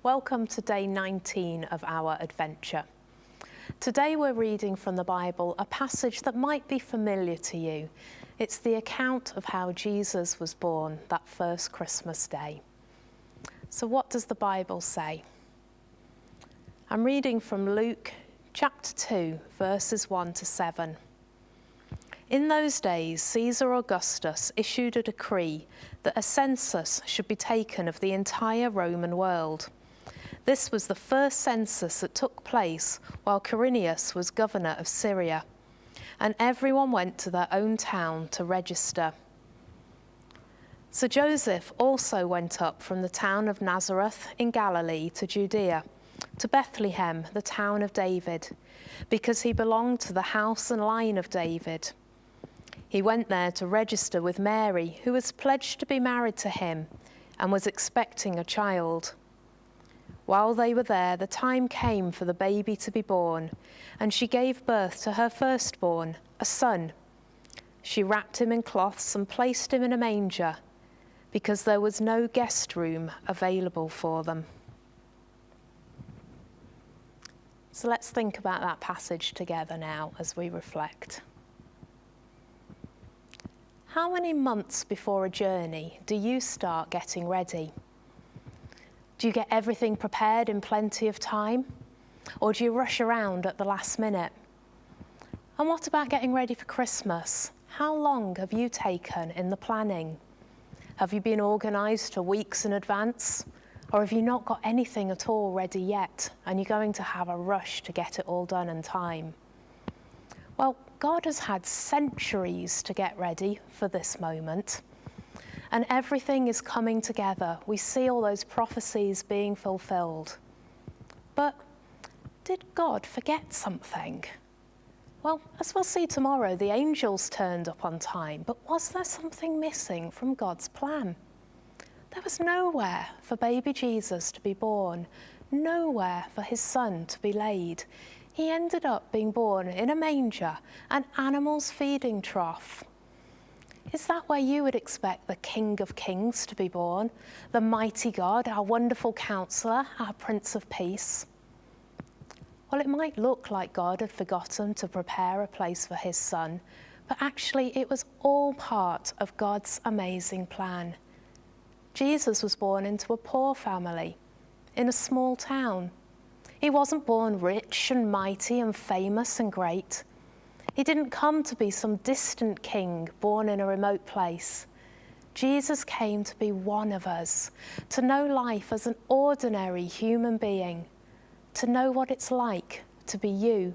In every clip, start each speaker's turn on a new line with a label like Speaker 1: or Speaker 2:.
Speaker 1: Welcome to day 19 of our adventure. Today we're reading from the Bible a passage that might be familiar to you. It's the account of how Jesus was born that first Christmas day. So what does the Bible say? I'm reading from Luke chapter 2, verses 1 to 7. In those days, Caesar Augustus issued a decree that a census should be taken of the entire Roman world. This was the first census that took place while Quirinius was governor of Syria, and everyone went to their own town to register. So Joseph also went up from the town of Nazareth in Galilee to Judea, to Bethlehem, the town of David, because he belonged to the house and line of David. He went there to register with Mary, who was pledged to be married to him and was expecting a child. While they were there, the time came for the baby to be born, and she gave birth to her firstborn, a son. She wrapped him in cloths and placed him in a manger, because there was no guest room available for them. So let's think about that passage together now as we reflect. How many months before a journey do you start getting ready? Do you get everything prepared in plenty of time? Or do you rush around at the last minute? And what about getting ready for Christmas? How long have you taken in the planning? Have you been organised for weeks in advance? Or have you not got anything at all ready yet and you're going to have a rush to get it all done in time? Well, God has had centuries to get ready for this moment. And everything is coming together. We see all those prophecies being fulfilled. But did God forget something? Well, as we'll see tomorrow, the angels turned up on time. But was there something missing from God's plan? There was nowhere for baby Jesus to be born, nowhere for his son to be laid. He ended up being born in a manger, an animal's feeding trough. Is that where you would expect the King of Kings to be born? The mighty God, our wonderful counselor, our Prince of Peace? Well, it might look like God had forgotten to prepare a place for his son, but actually it was all part of God's amazing plan. Jesus was born into a poor family, in a small town. He wasn't born rich and mighty and famous and great. He didn't come to be some distant king born in a remote place. Jesus came to be one of us, to know life as an ordinary human being, to know what it's like to be you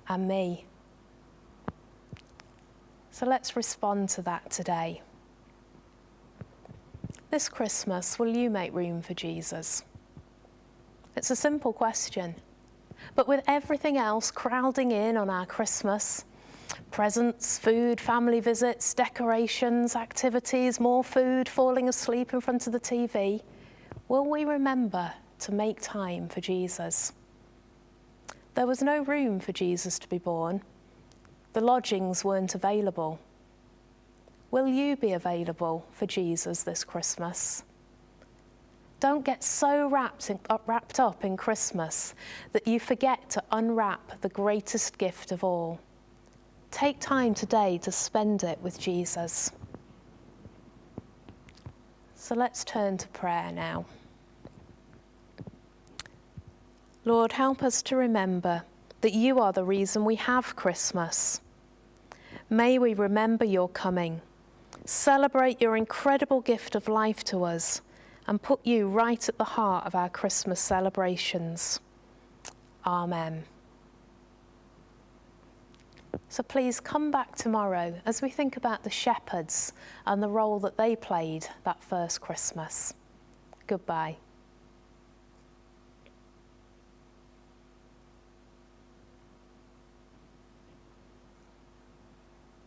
Speaker 1: and me. So let's respond to that today. This Christmas, will you make room for Jesus? It's a simple question, but with everything else crowding in on our Christmas, presents, food, family visits, decorations, activities, more food, falling asleep in front of the TV, will we remember to make time for Jesus? There was no room for Jesus to be born. The lodgings weren't available. Will you be available for Jesus this Christmas? Don't get so wrapped up in Christmas that you forget to unwrap the greatest gift of all. Take time today to spend it with Jesus. So let's turn to prayer now. Lord, help us to remember that you are the reason we have Christmas. May we remember your coming, celebrate your incredible gift of life to us, and put you right at the heart of our Christmas celebrations. Amen. So please come back tomorrow as we think about the shepherds and the role that they played that first Christmas. Goodbye.